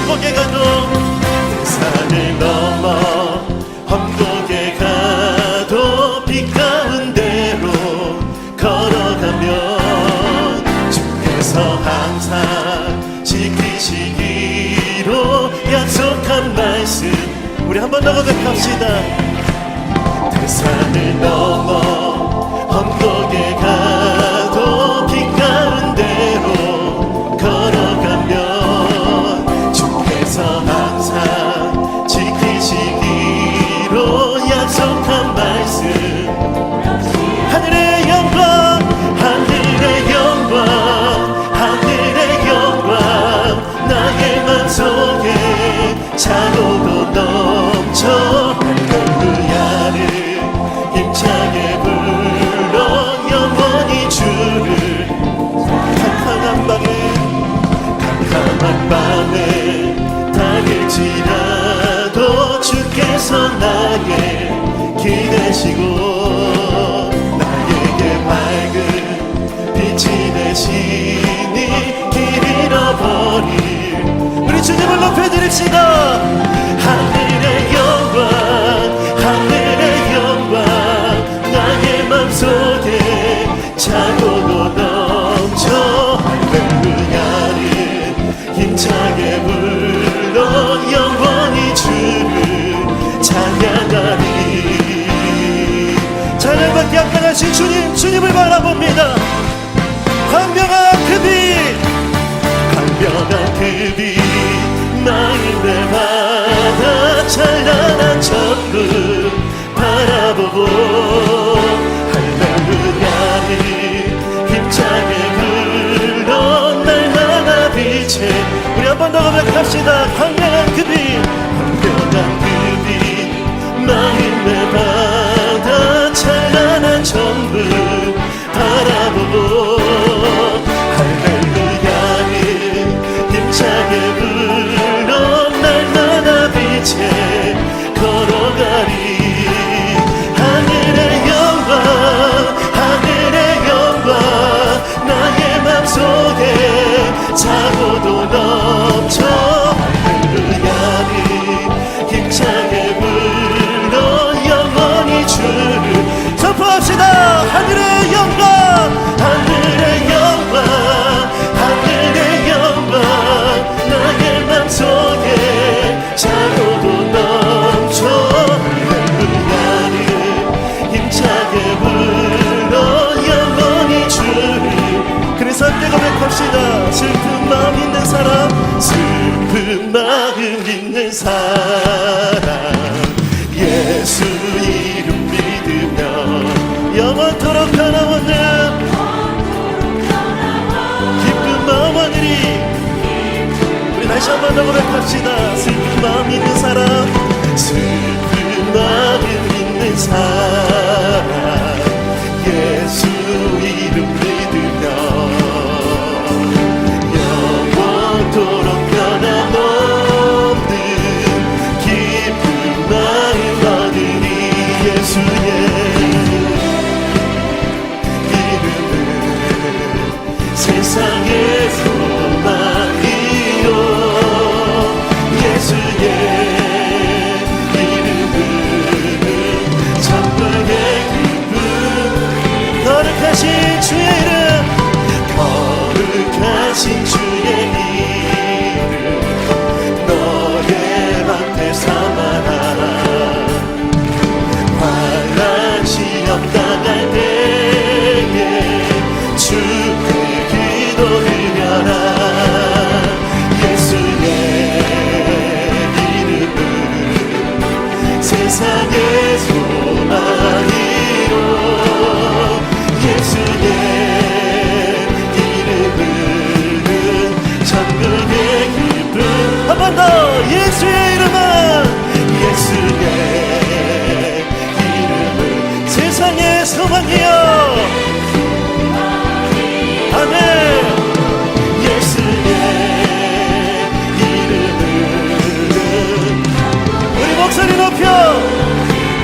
험곡에 가도 산을 넘어 험곡에 가도 빛 가운데로 걸어가면 주께서 항상 지키시기로 약속한 말씀 우리 한 번 더 고백합시다. 산을 넘어 험곡에 가도 빛 가운데로 걸어가면 주께서 항상 지키시기로 약속한 말씀 하늘의 영광 하늘의 영광 하늘의 영광 나의 맘속에 차고도 넘쳐 힘차게 불러 영원히 주를 캄캄한 밤에 다길지라도 주께서 나의 길 되시고 나에게 밝은 빛이 되시니 길 잃어버릴 우리 주님을 높여드립시다. 하늘의 영광 하늘의 영광 나의 맘속에 차고도 넘쳐 할렐루야를 힘차게 불러 영원히 주를 찬양하리. 찬양받기 합당하신 주님 주님을 바라봅니다. 광명한 그 빛 광명한 그 빛 마음의 바다 찬란한 천국 바라보고 할렐루야를 힘차게 불러 날마다 빛에 우리 한 번 더 고백합시다. 광명한 그 빛 광명한 그 빛 마음의 바다 찬란한 천국 바라보고 할렐루야를 힘차게 불러 날마다 빛에 걸어가리. 하늘의 영광 하늘의 영광 나의 맘속에 차고도 넘쳐 할렐루야를 힘차게 불러 영원히 주를 선포합시다. 하늘의 영광 하늘의 영광 하늘의 영광 나의 맘속에 차고도 넘쳐 할렐루야를 힘차게 불러 영원히 주를 그래서 함께 고백합시다. 슬픈 마음 있는 사람 슬픈 마음 있는 사람 예수 이름 믿으며 영원토록 변함없는 기쁜 마음 하늘이 우리 다시 한 번 더 고백합시다. 슬픈 마음 있는 사람 슬픈 마음 있는 사람 예수 이름 믿으며 영원토록 변함없는 기쁜 마음 하늘이 예수의 이름은 세상의 소망이요 예수의 이름은 천국의 기쁨 거룩하신 주의 이름 거룩하신 주의 이름 너의 방패 삼아라. 환난 시험 당할 때에 주께 기도드려라. 예수의 이름은 세상의 소망이요 예수의 이름은 천국의 기쁨 한 번 더 예수의 이름은 예수의 이름은 세상의 소망이요 아멘. 예수의 이름은 우리 목소리 높여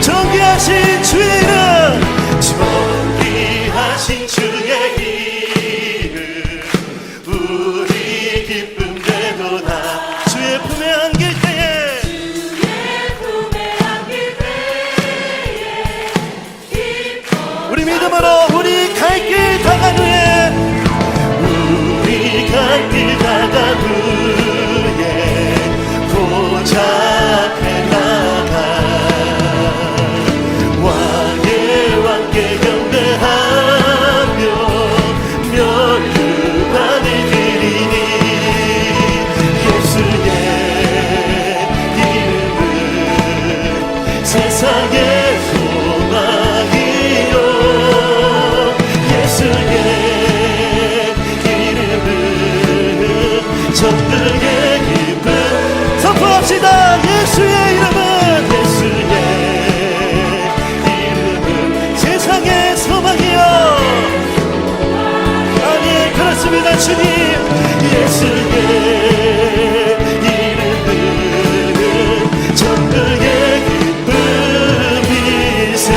존귀하신 주의 이름 존귀하신 주의 이름 우리 기쁨 되도다 주의 품 그렇습니다. 예수의 이름은 세상의 소망이요. 아니 그렇습니다. 주님 예수의 이름은 전능의 기쁨이세.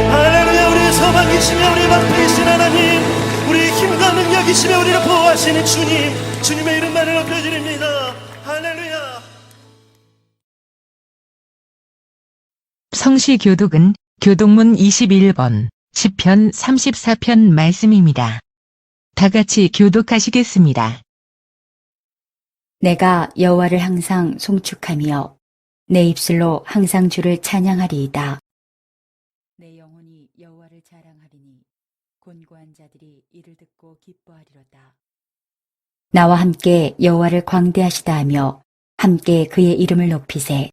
할렐루야. 우리의 소망이시며 우리 방패이신 하나님, 우리의 힘과 능력이시며 우리를 보호하시는 주님, 주님의 이름만을 높여드립니다. 할렐루야. 성시교독은 교독문 21번, 시편 34편 말씀입니다. 다 같이 교독하시겠습니다. 내가 여호와를 항상 송축하며 내 입술로 항상 주를 찬양하리이다. 내 영혼이 여호와를 자랑하리니 곤고한 자들이 이를 듣고 기뻐하리로다. 나와 함께 여호와를 광대하시다 하며 함께 그의 이름을 높이세.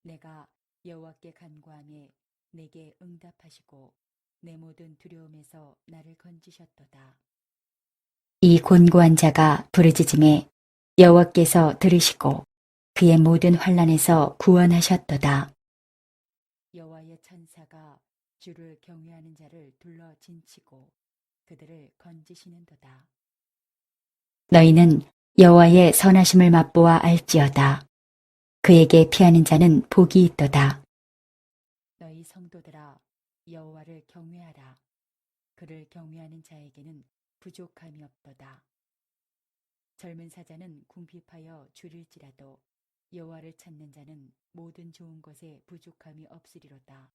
내가 여호와께 간구하매 내게 응답하시고 내 모든 두려움에서 나를 건지셨도다. 이 곤고한 자가 부르짖음에 여호와께서 들으시고 그의 모든 환난에서 구원하셨도다. 여호와의 천사가 주를 경외하는 자를 둘러 진치고 그들을 건지시는도다. 너희는 여호와의 선하심을 맛보아 알지어다. 그에게 피하는 자는 복이 있도다. 너희 성도들아, 여호와를 경외하라. 그를 경외하는 자에게는 부족함이 없도다. 젊은 사자는 궁핍하여 줄일지라도 여호와를 찾는 자는 모든 좋은 것에 부족함이 없으리로다.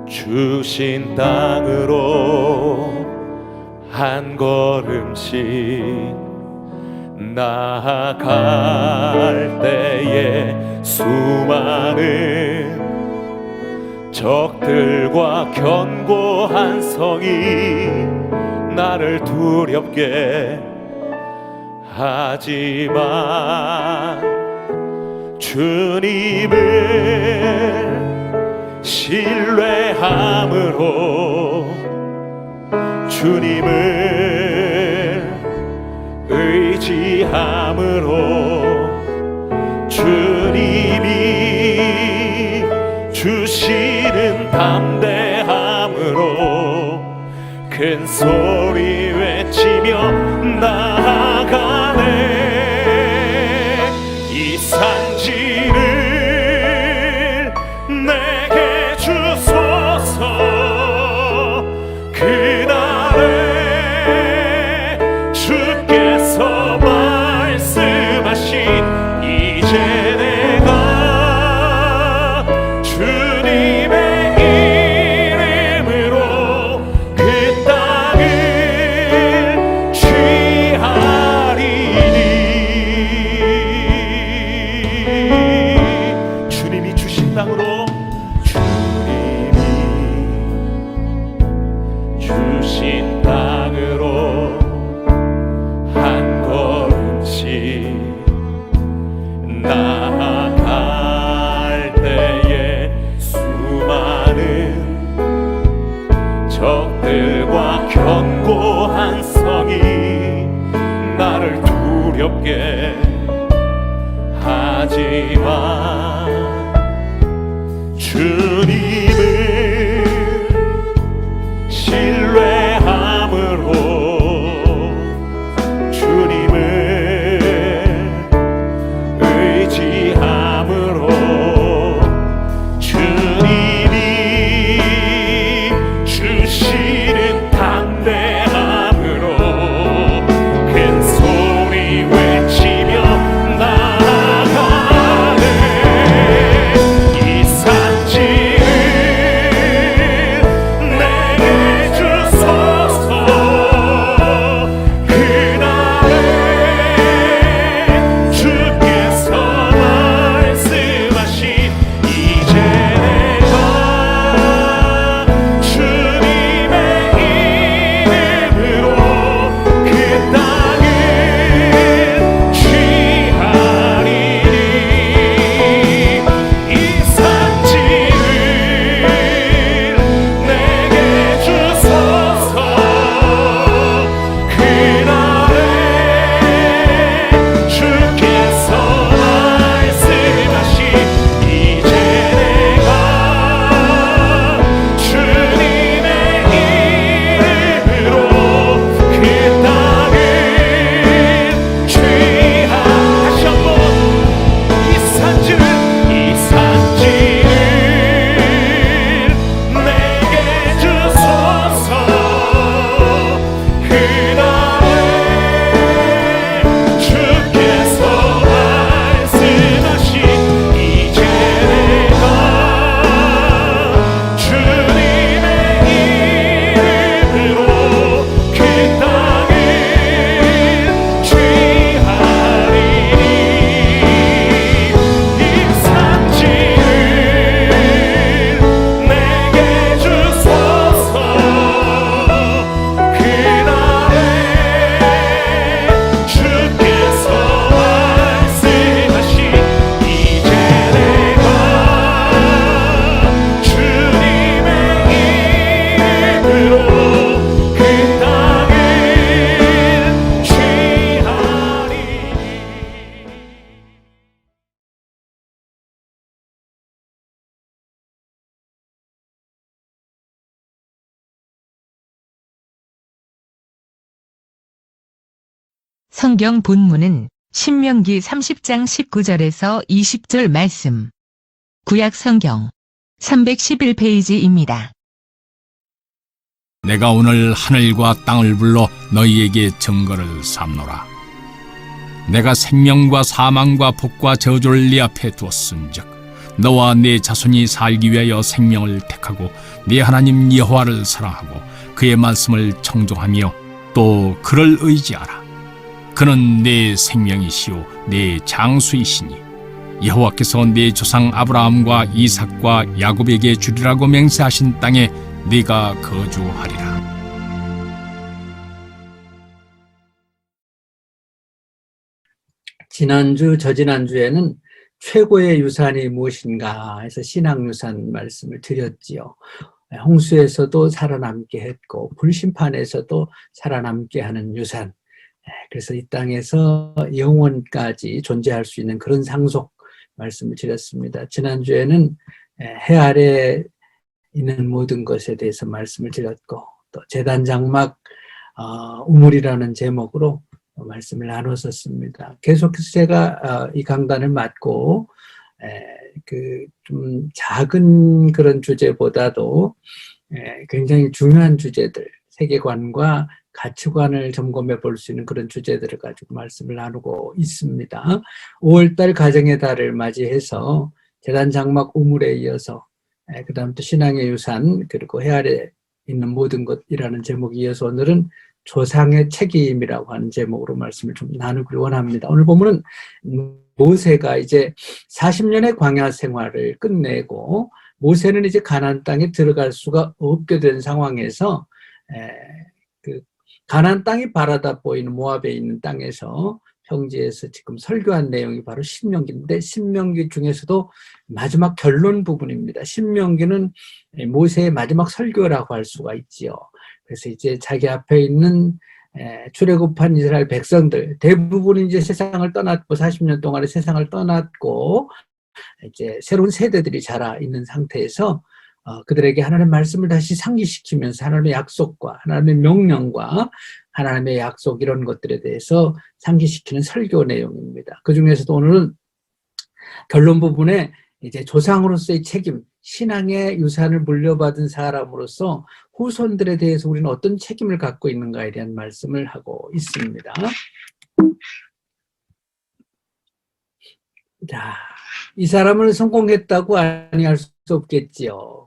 주신 땅으로 한 걸음씩 나아갈 때에 수많은 적들과 견고한 성이 나를 두렵게 하지만 주님을 신뢰함으로 주님을 의지함으로 주님이 주시는 담대함으로 큰 소리 외치며 나아가네. 이 산지를 내게 주소서. 그날에 주께서 말씀하신 이제 내가 주님의 이름으로 그 땅을 취하리니. 주님이 주신 땅으로 주신 땅으로 한 걸음씩 나아갈 때에 수많은 적들과 견고한 성이 나를 두렵게 하지만 주님을 신뢰함으로 주님을 의지함으로 주님이 주시는 담대함으로 큰 소리 외치며 나아가네. 이 산지를 성경 본문은 신명기 30장 19절에서 20절 말씀. 구약 성경 311페이지입니다. 내가 오늘 하늘과 땅을 불러 너희에게 증거를 삼노라. 내가 생명과 사망과 복과 저주를 네 앞에 두었은즉 너와 네 자손이 살기 위하여 생명을 택하고 네 하나님 여호와를 사랑하고 그의 말씀을 청종하며 또 그를 의지하라. 그는 네 생명이시요 네 장수이시니 여호와께서 네 조상 아브라함과 이삭과 야곱에게 주리라고 맹세하신 땅에 네가 거주하리라. 지난주, 저지난주에는 최고의 유산이 무엇인가 해서 신앙유산 말씀을 드렸지요. 홍수에서도 살아남게 했고 불심판에서도 살아남게 하는 유산. 그래서 이 땅에서 영원까지 존재할 수 있는 그런 상속 말씀을 드렸습니다. 지난주에는 해 아래 있는 모든 것에 대해서 말씀을 드렸고 또 제단 장막 우물이라는 제목으로 말씀을 나눴었습니다. 계속해서 제가 이 강단을 맡고 좀 작은 그런 주제보다도 굉장히 중요한 주제들, 세계관과 가치관을 점검해 볼 수 있는 그런 주제들을 가지고 말씀을 나누고 있습니다. 5월달 가정의 달을 맞이해서 제단 장막 우물에 이어서 그 다음 또 신앙의 유산 그리고 해 아래 있는 모든 것이라는 제목에 이어서 오늘은 조상의 책임이라고 하는 제목으로 말씀을 좀 나누기 원합니다. 오늘 보면은 모세가 이제 40년의 광야 생활을 끝내고 모세는 이제 가나안 땅에 들어갈 수가 없게 된 상황에서 가나안 땅이 바라다 보이는 모압에 있는 땅에서 평지에서 지금 설교한 내용이 바로 신명기인데 신명기 중에서도 마지막 결론 부분입니다. 신명기는 모세의 마지막 설교라고 할 수가 있지요. 그래서 이제 자기 앞에 있는 출애굽한 이스라엘 백성들 대부분이 이제 세상을 떠났고 40년 동안의 세상을 떠났고 이제 새로운 세대들이 자라 있는 상태에서 그들에게 하나님의 말씀을 다시 상기시키면서 하나님의 약속과 하나님의 명령과 하나님의 약속 이런 것들에 대해서 상기시키는 설교 내용입니다. 그 중에서도 오늘은 결론 부분에 이제 조상으로서의 책임, 신앙의 유산을 물려받은 사람으로서 후손들에 대해서 우리는 어떤 책임을 갖고 있는가에 대한 말씀을 하고 있습니다. 자, 이 사람을 성공했다고 아니할 수 없겠지요.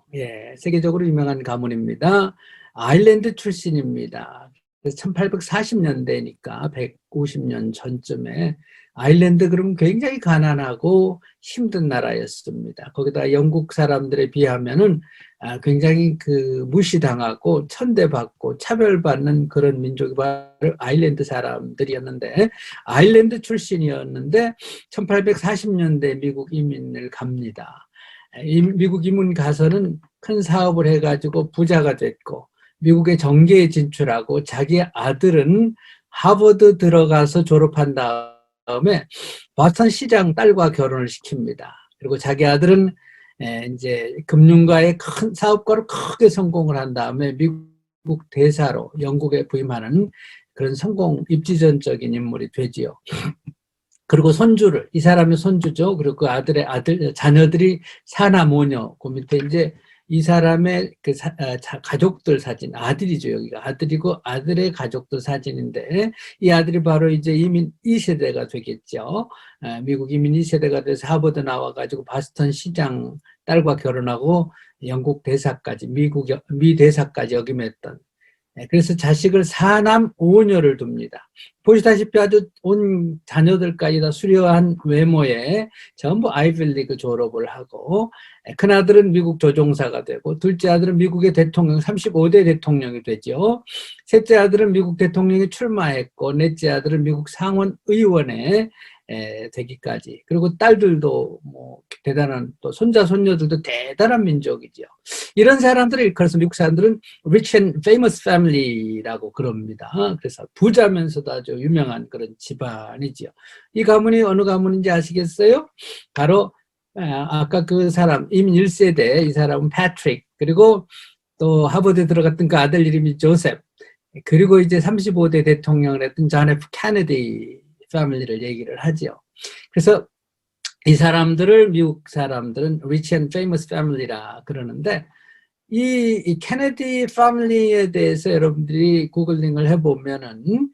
세계적으로 유명한 가문입니다. 아일랜드 출신입니다. 1840년대니까 150년 전쯤에 아일랜드 그럼 굉장히 가난하고 힘든 나라였습니다. 거기다 영국 사람들에 비하면은 굉장히 무시당하고 천대받고 차별받는 그런 민족이 바로 아일랜드 사람들이었는데 아일랜드 출신이었는데 1840년대 미국 이민을 갑니다. 미국 이민 가서는 큰 사업을 해가지고 부자가 됐고 미국의 정계에 진출하고 자기 아들은 하버드 들어가서 졸업한 다음에 버스턴 시장 딸과 결혼을 시킵니다. 그리고 자기 아들은 이제 금융가의 큰 사업가로 크게 성공을 한 다음에 미국 대사로 영국에 부임하는 그런 성공 입지전적인 인물이 되지요. 그리고 손주를, 이 사람의 손주죠. 그리고 그 자녀들이 사남오녀, 그 밑에 이제 이 사람의 가족들 사진, 아들이죠, 여기가. 아들이고 아들의 가족들 사진인데, 이 아들이 바로 이제 이민 2세대가 되겠죠. 미국 이민 2세대가 돼서 하버드 나와가지고 바스턴 시장 딸과 결혼하고 영국 대사까지, 미 대사까지 역임했던. 그래서 자식을 사남 5녀를 둡니다. 보시다시피 아주 온 자녀들까지 다 수려한 외모에 전부 아이빌리그 졸업을 하고 큰아들은 미국 조종사가 되고 둘째 아들은 미국의 대통령 35대 대통령이 되죠. 셋째 아들은 미국 대통령에 출마했고 넷째 아들은 미국 상원 의원에 되기까지 그리고 딸들도 뭐 대단한 또 손자 손녀들도 대단한 민족이죠. 이런 사람들을 그래서 미국 사람들은 rich and famous family라고 그럽니다. 그래서 부자면서도 아주 유명한 그런 집안이죠. 이 가문이 어느 가문인지 아시겠어요? 바로 아까 그 사람 이민 1세대 이 사람은 패트릭 그리고 또 하버드에 들어갔던 그 아들 이름이 조셉 그리고 이제 35대 대통령을 했던 존 F 케네디 패밀리를 얘기를 하죠. 그래서 이 사람들을 미국 사람들은 rich and famous family라 그러는데 이 케네디 패밀리에 대해서 여러분들이 구글링을 해보면은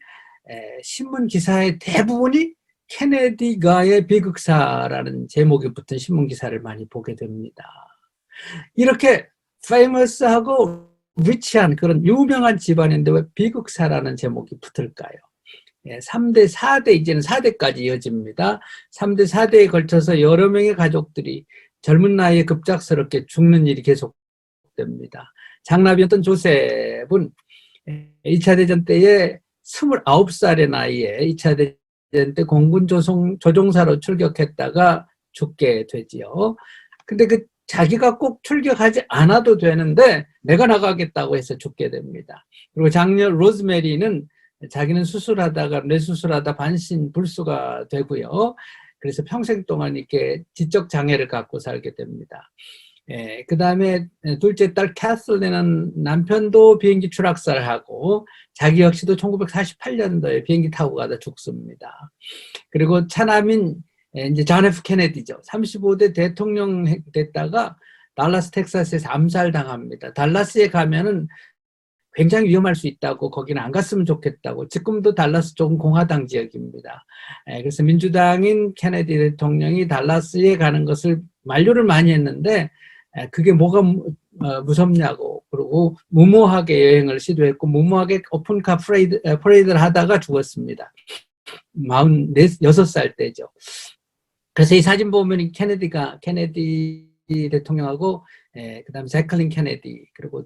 신문 기사의 대부분이 케네디가의 비극사라는 제목이 붙은 신문 기사를 많이 보게 됩니다. 이렇게 famous하고 리치한 그런 유명한 집안인데 왜 비극사라는 제목이 붙을까요? 3대, 4대, 이제는 4대까지 이어집니다. 3대, 4대에 걸쳐서 여러 명의 가족들이 젊은 나이에 급작스럽게 죽는 일이 계속됩니다. 장남이었던 조셉은 2차 대전 때에 29살의 나이에 2차 대전 때 공군 조종사로 출격했다가 죽게 되지요. 근데 자기가 꼭 출격하지 않아도 되는데 내가 나가겠다고 해서 죽게 됩니다. 그리고 장녀 로즈메리는 자기는 수술하다가 뇌수술하다 반신불수가 되고요. 그래서 평생 동안 이렇게 지적 장애를 갖고 살게 됩니다. 그 다음에 둘째 딸 캐슬린은 남편도 비행기 추락사를 자기 역시도 1948년도에 비행기 타고 가다 죽습니다. 그리고 차남인 이제 존 F 케네디죠. 35대 대통령 됐다가 달라스 텍사스에서 암살당합니다. 달라스에 가면은 굉장히 위험할 수 있다고 거기는 안 갔으면 좋겠다고. 지금도 달라스 쪽은 공화당 지역입니다. 그래서 민주당인 케네디 대통령이 달라스에 가는 것을 만류를 많이 했는데 그게 뭐가 무섭냐고. 그리고 무모하게 여행을 시도했고 무모하게 오픈카 퍼레이드를 하다가 죽었습니다. 46살 때죠. 그래서 이 사진 보면 케네디 대통령하고 그다음 제클린 케네디 그리고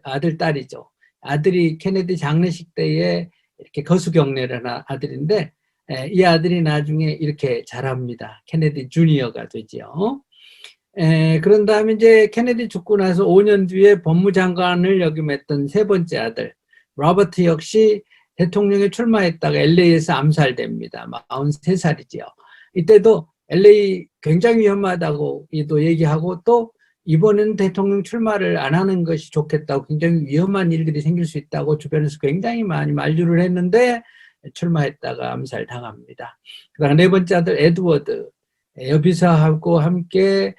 아들 딸이죠. 아들이 케네디 장례식 때에 이렇게 거수경례를 한 아들인데 이 아들이 나중에 이렇게 자랍니다. 케네디 주니어가 되죠. 그런 다음에 이제 케네디 죽고 나서 5년 뒤에 법무장관을 역임했던 세 번째 아들 로버트 역시 대통령에 출마했다가 LA에서 암살됩니다. 43살이지요. 이때도 LA 굉장히 위험하다고 또 얘기하고 또 이번에는 대통령 출마를 안 하는 것이 좋겠다고 굉장히 위험한 일들이 생길 수 있다고 주변에서 굉장히 많이 만류를 했는데 출마했다가 암살당합니다. 그다음 네 번째 아들 에드워드 여비사하고 함께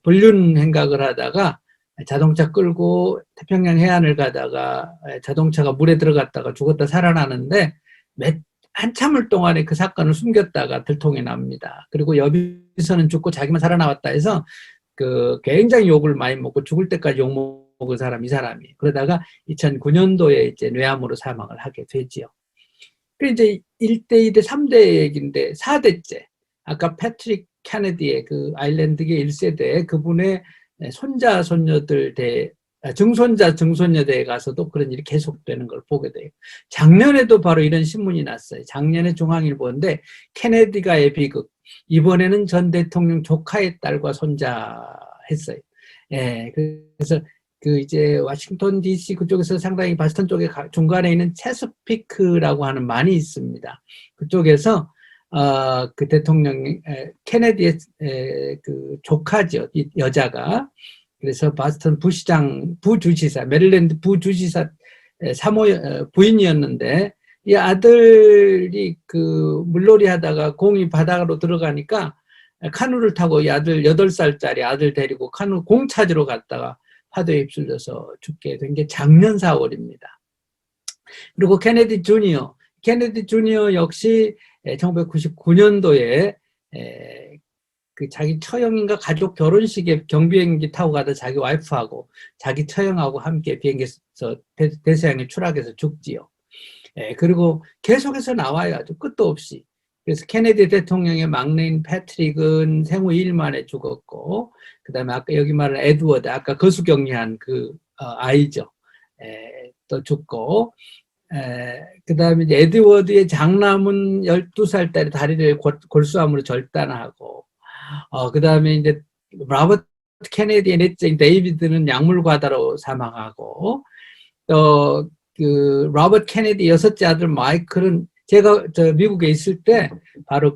불륜 행각을 하다가 자동차 끌고 태평양 해안을 가다가 자동차가 물에 들어갔다가 죽었다 살아나는데 한참을 동안에 그 사건을 숨겼다가 들통이 납니다. 그리고 여비서는 죽고 자기만 살아나왔다 해서 굉장히 욕을 많이 먹고 죽을 때까지 욕 먹은 이 사람이. 그러다가 2009년도에 이제 뇌암으로 사망을 하게 되지요. 그 이제 1대, 2대, 3대 얘기인데 4대째. 아까 패트릭 케네디의 그 아일랜드계 1세대 그분의 손자, 손녀들 증손자, 증손녀대에 가서도 그런 일이 계속되는 걸 보게 돼요. 작년에도 바로 이런 신문이 났어요. 작년에 중앙일보인데 케네디가의 비극. 이번에는 전 대통령 조카의 딸과 손자 했어요. 그래서 이제 워싱턴 DC 그쪽에서 상당히 바스턴 쪽에 중간에 있는 체스피크라고 하는 만이 있습니다. 그쪽에서 그 대통령 케네디의 그 조카죠. 이 여자가. 그래서 바스턴 부주지사, 메릴랜드 부주지사 부인이었는데 이 아들이 물놀이 하다가 공이 바다로 들어가니까 카누를 타고 이 아들 8살짜리 아들 데리고 공 찾으러 갔다가 파도에 휩쓸려서 죽게 된 게 작년 4월입니다. 그리고 케네디 주니어 역시 1999년도에 자기 처형인가 가족 결혼식에 경비행기 타고 가다 자기 와이프하고 자기 처형하고 함께 비행기에서 대서양에 추락해서 죽지요. 그리고 계속해서 나와요. 아주 끝도 없이. 그래서 케네디 대통령의 막내인 패트릭은 생후 2일 만에 죽었고, 그 다음에 아까 여기 말한 에드워드, 아까 거수경리한 아이죠. 또 죽고, 그 다음에 이제 에드워드의 장남은 12살 딸의 다리를 골수암으로 절단하고, 그 다음에 이제 로버트 케네디의 넷째 데이비드는 약물 과다로 사망하고, 또 로버트 케네디 6째 아들 마이클은 제가 미국에 있을 때 바로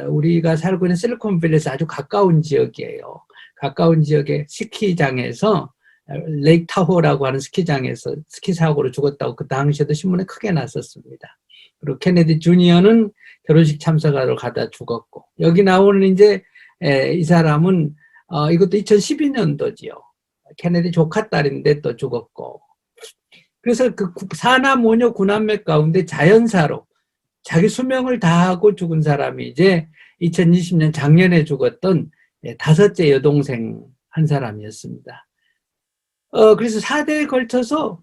우리가 살고 있는 실리콘밸리에서 아주 가까운 지역이에요. 가까운 지역의 스키장에서 레이크 타호라고 하는 스키장에서 스키 사고로 죽었다고 그 당시에도 신문에 크게 났었습니다. 그리고 케네디 주니어는 결혼식 참석하러 가다 죽었고, 여기 나오는 이제 이 사람은 이것도 2012년도지요. 케네디 조카 딸인데 또 죽었고. 그래서 그 사남 오녀 구남매 가운데 자연사로 자기 수명을 다하고 죽은 사람이 이제 2020년 작년에 죽었던 5째 여동생 한 사람이었습니다. 그래서 4대에 걸쳐서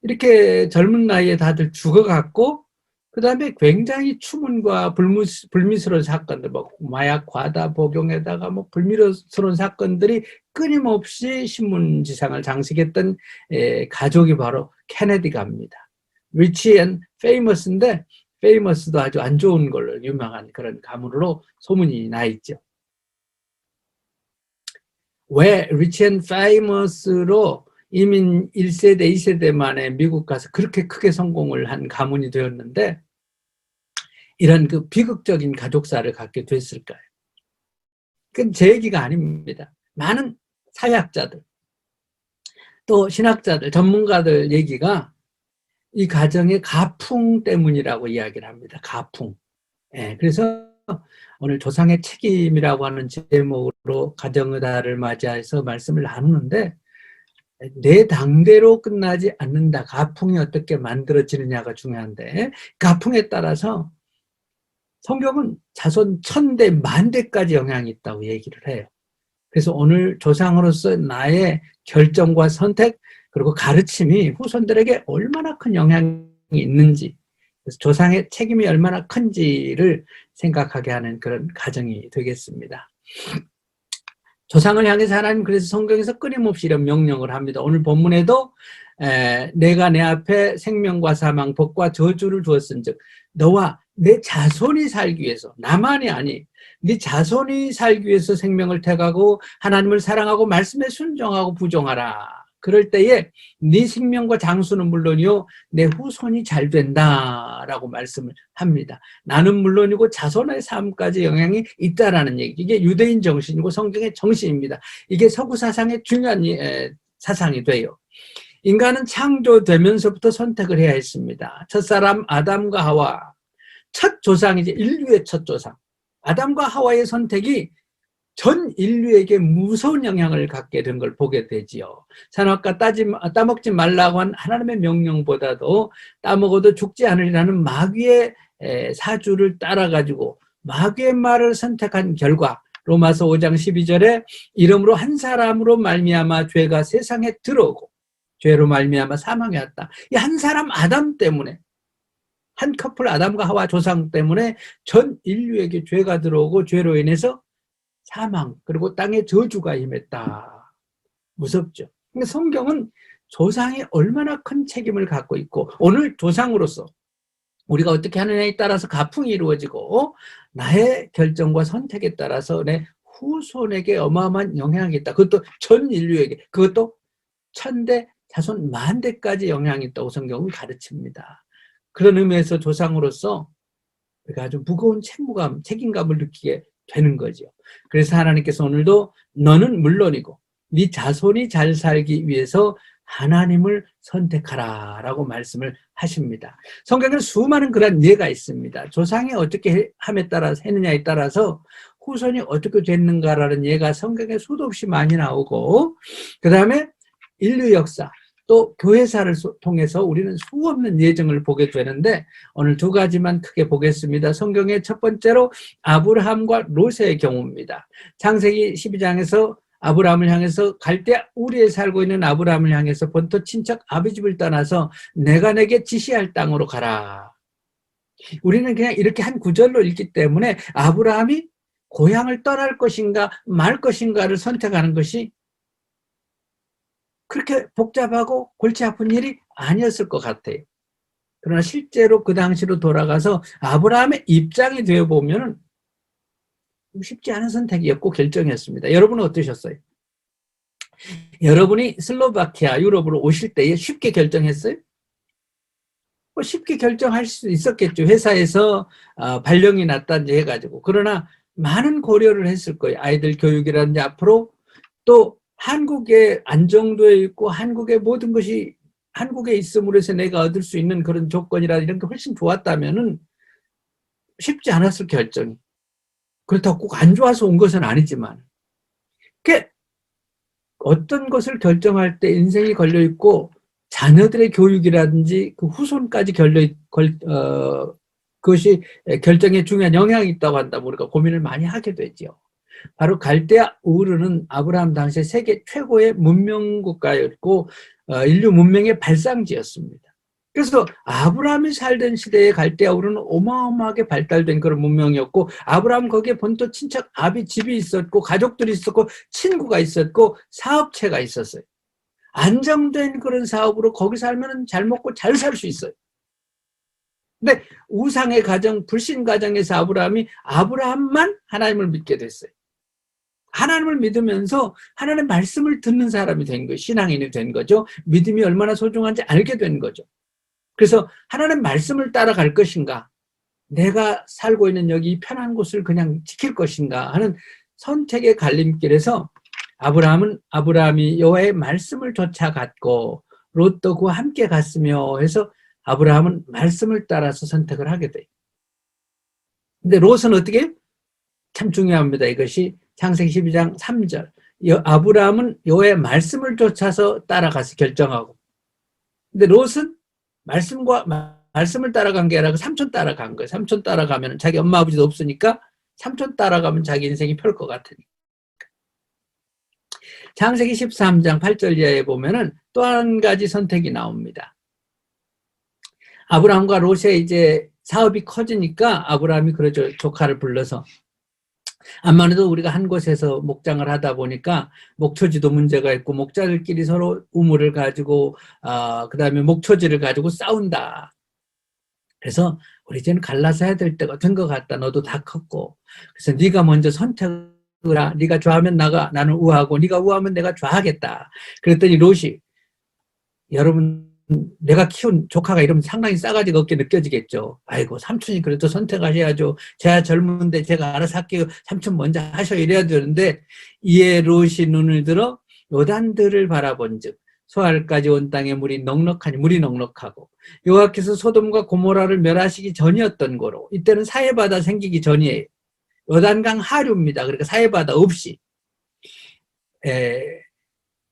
이렇게 젊은 나이에 다들 죽어갔고, 그 다음에 굉장히 추문과 불미스러운 사건들, 뭐 마약 과다 복용에다가 뭐 불미스러운 사건들이 끊임없이 신문지상을 장식했던 가족이 바로 케네디 가입니다. Rich and Famous인데, Famous도 아주 안 좋은 걸로 유명한 그런 가문으로 소문이 나 있죠. 왜 Rich and Famous로 이민 1세대, 2세대 만에 미국 가서 그렇게 크게 성공을 한 가문이 되었는데, 이런 그 비극적인 가족사를 갖게 됐을까요? 그건 제 얘기가 아닙니다. 많은 사회학자들, 또 신학자들, 전문가들 얘기가 이 가정의 가풍 때문이라고 이야기를 합니다. 가풍. 그래서 오늘 조상의 책임이라고 하는 제목으로 가정의 달을 맞이해서 말씀을 나누는데, 내 당대로 끝나지 않는다. 가풍이 어떻게 만들어지느냐가 중요한데, 가풍에 따라서 성경은 자손 1000대, 10,000대까지 영향이 있다고 얘기를 해요. 그래서 오늘 조상으로서 나의 결정과 선택, 그리고 가르침이 후손들에게 얼마나 큰 영향이 있는지, 그래서 조상의 책임이 얼마나 큰지를 생각하게 하는 그런 가정이 되겠습니다. 조상을 향해서 하나님 그래서 성경에서 끊임없이 이런 명령을 합니다. 오늘 본문에도 내가 내 앞에 생명과 사망, 복과 저주를 두었은즉 너와 내 자손이 살기 위해서, 나만이 아니 네 자손이 살기 위해서 생명을 택하고 하나님을 사랑하고 말씀에 순종하고 부종하라. 그럴 때에 네 생명과 장수는 물론이요 내 후손이 잘 된다라고 말씀을 합니다. 나는 물론이고 자손의 삶까지 영향이 있다라는 얘기. 이게 유대인 정신이고 성경의 정신입니다. 이게 서구 사상의 중요한 사상이 돼요. 인간은 창조되면서부터 선택을 해야 했습니다. 첫사람 아담과 하와, 첫 조상이지, 인류의 첫 조상. 아담과 하와의 선택이 전 인류에게 무서운 영향을 갖게 된 걸 보게 되지요. 산악과 따먹지 말라고 한 하나님의 명령보다도 따먹어도 죽지 않으리라는 마귀의 사주를 따라가지고 마귀의 말을 선택한 결과, 로마서 5장 12절에 이러므로 한 사람으로 말미암아 죄가 세상에 들어오고 죄로 말미암아 사망이 왔다. 이 한 사람 아담 때문에, 한 커플 아담과 하와 조상 때문에 전 인류에게 죄가 들어오고 죄로 인해서 사망, 그리고 땅에 저주가 임했다. 무섭죠. 근데 성경은 조상이 얼마나 큰 책임을 갖고 있고, 오늘 조상으로서 우리가 어떻게 하느냐에 따라서 가풍이 이루어지고, 나의 결정과 선택에 따라서 내 후손에게 어마어마한 영향이 있다. 그것도 전 인류에게, 그것도 1000대, 자손 10,000대까지 영향이 있다고 성경은 가르칩니다. 그런 의미에서 조상으로서 우리가 아주 무거운 책무감, 책임감을 느끼게 되는 거죠. 그래서 하나님께서 오늘도 너는 물론이고 네 자손이 잘 살기 위해서 하나님을 선택하라 라고 말씀을 하십니다. 성경에는 수많은 그런 예가 있습니다. 조상이 어떻게 함에 따라서 했느냐에 따라서 후손이 어떻게 됐는가라는 예가 성경에 수도 없이 많이 나오고, 그 다음에 인류 역사, 또 교회사를 통해서 우리는 수없는 예증을 보게 되는데, 오늘 두 가지만 크게 보겠습니다. 성경의 첫 번째로 아브라함과 롯의 경우입니다. 창세기 12장에서 아브라함을 향해서 갈대 우리에 살고 있는 아브라함을 향해서 본토 친척 아비집을 떠나서 내가 내게 지시할 땅으로 가라. 우리는 그냥 이렇게 한 구절로 읽기 때문에 아브라함이 고향을 떠날 것인가 말 것인가를 선택하는 것이 그렇게 복잡하고 골치 아픈 일이 아니었을 것 같아요. 그러나 실제로 그 당시로 돌아가서 아브라함의 입장이 되어보면 쉽지 않은 선택이었고 결정이었습니다. 여러분은 어떠셨어요? 여러분이 슬로바키아, 유럽으로 오실 때에 쉽게 결정했어요? 뭐 쉽게 결정할 수 있었겠죠. 회사에서 발령이 났다든지 해가지고. 그러나 많은 고려를 했을 거예요. 아이들 교육이라든지 앞으로 또 한국에 안정되어 있고 한국의 모든 것이 한국에 있음으로 해서 내가 얻을 수 있는 그런 조건이라 이런 게 훨씬 좋았다면은 쉽지 않았을 결정이. 그렇다고 꼭 안 좋아서 온 것은 아니지만, 그 어떤 것을 결정할 때 인생이 걸려 있고 자녀들의 교육이라든지 그 후손까지 그것이 결정에 중요한 영향이 있다고 한다면 우리가 고민을 많이 하게 되죠. 바로 갈대아 우르는 아브라함 당시에 세계 최고의 문명 국가였고 인류 문명의 발상지였습니다. 그래서 아브라함이 살던 시대에 갈대아 우르는 어마어마하게 발달된 그런 문명이었고, 아브라함 거기에 본토 친척 아비 집이 있었고 가족들이 있었고 친구가 있었고 사업체가 있었어요. 안정된 그런 사업으로 거기 살면 잘 먹고 잘 살 수 있어요. 근데 우상의 가정, 불신 가정에서 아브라함만 하나님을 믿게 됐어요. 하나님을 믿으면서 하나님의 말씀을 듣는 사람이 된 거예요. 신앙인이 된 거죠. 믿음이 얼마나 소중한지 알게 된 거죠. 그래서 하나님의 말씀을 따라갈 것인가, 내가 살고 있는 여기 편한 곳을 그냥 지킬 것인가 하는 선택의 갈림길에서 아브라함이 여호와의 말씀을 쫓아갔고 롯도 그와 함께 갔으며 해서 아브라함은 말씀을 따라서 선택을 하게 돼요. 근데 롯은 어떻게 해요? 참 중요합니다. 이것이 창세기 12장 3절. 아브라함은 여호와의 말씀을 쫓아서 따라가서 결정하고, 근데 롯은 말씀을 따라간 게 아니라 삼촌 따라간 거예요. 삼촌 따라가면 자기 엄마 아버지도 없으니까 삼촌 따라가면 자기 인생이 펼 것 같으니까. 창세기 13장 8절 이하에 보면은 또 한 가지 선택이 나옵니다. 아브라함과 롯의 이제 사업이 커지니까 아브라함이 그러죠. 조카를 불러서, 암만 해도 우리가 한 곳에서 목장을 하다 보니까 목초지도 문제가 있고 목자들끼리 서로 우물을 가지고 그다음에 목초지를 가지고 싸운다. 그래서 우리 이제는 갈라서 해야 될 때가 된 것 같다. 너도 다 컸고. 그래서 네가 먼저 선택을 하. 네가 좋아하면 나는 우하고 네가 우하면 내가 좋아하겠다. 그랬더니 롯이, 여러분 내가 키운 조카가 이러면 상당히 싸가지가 없게 느껴지겠죠. 아이고 삼촌이 그래도 선택하셔야죠. 제가 젊은데 제가 알아서 할게요. 삼촌 먼저 하셔 이래야 되는데, 이에 롯이 눈을 들어 요단들을 바라본즉 소알까지 온 땅에 물이 넉넉하고 여호와께서 소돔과 고모라를 멸하시기 전이었던 거로, 이때는 사해바다 생기기 전이에요. 요단강 하류입니다. 그러니까 사해바다 없이